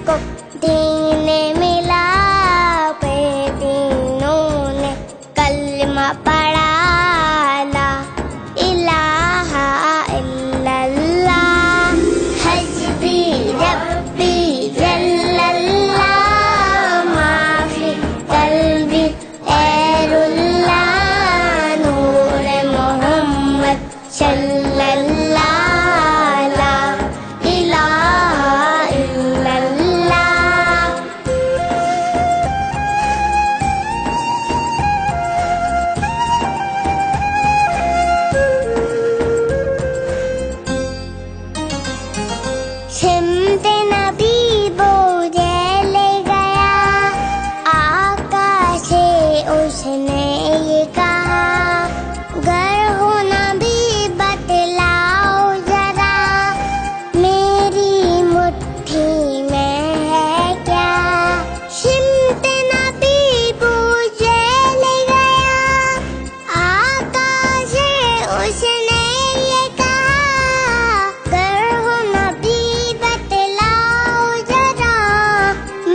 को दीन मिला, पे तीनों ने कलमा पढ़ा, ला इलाहा इल्लल्लाह, हस्बी रब्बी जल्लल्लाह, माफी कल्बी गैरुल्लाह, नूर मोहम्मद सल्लल्लाह, ला इलाहा इल्लल्लाह। सिमते नबी बोझे ले गया, आका से उसने ये कहा, गर हो नबी बतलाओ जरा, मेरी मुट्ठी में है क्या। सिमते नबी बोझे ले गया, आका से उसने ये कहा, गर हो नबी बतलाओ जरा,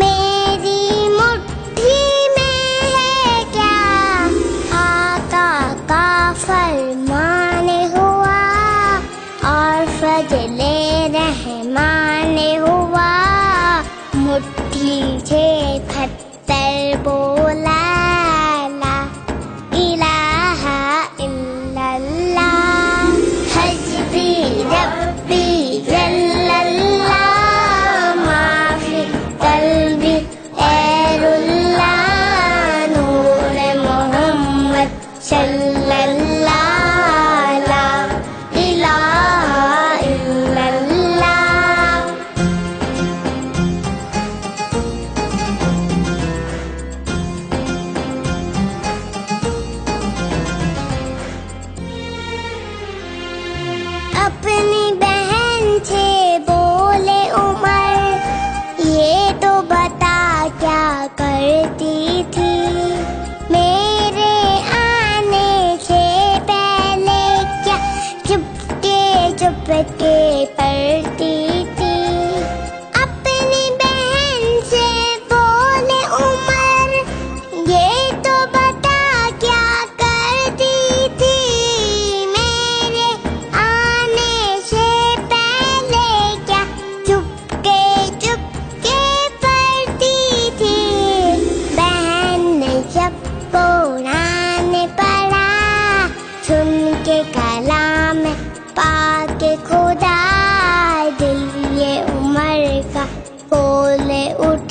मेरी मुट्ठी में है क्या। आका का फरमान हुआ और फजले रहमान हुआ, मुट्ठी से पत्थर बोला, ला इलाहा इल्लल्लाह, हस्बी रब्बी जल्लल्लाह, माफी कल्बी गैरुल्लाह, नूर मोहम्मद सल्लल्लाह, ला इलाहा इल्लल्लाह। अपनी बहन से बोले उमर, ये तो बता क्या करती थी, मेरे आने से पहले क्या चुपके चुपके पढ़ती थी। अपनी बहन से बोले उमर, ये तो बता क्या करती थी, मेरे आने से पहले क्या चुपके चुपके पढ़ती थी। बहन ने जब कुरान पढ़ा, सुन के कलाम पाके खुदा, दिल ये उमर का बोले उठ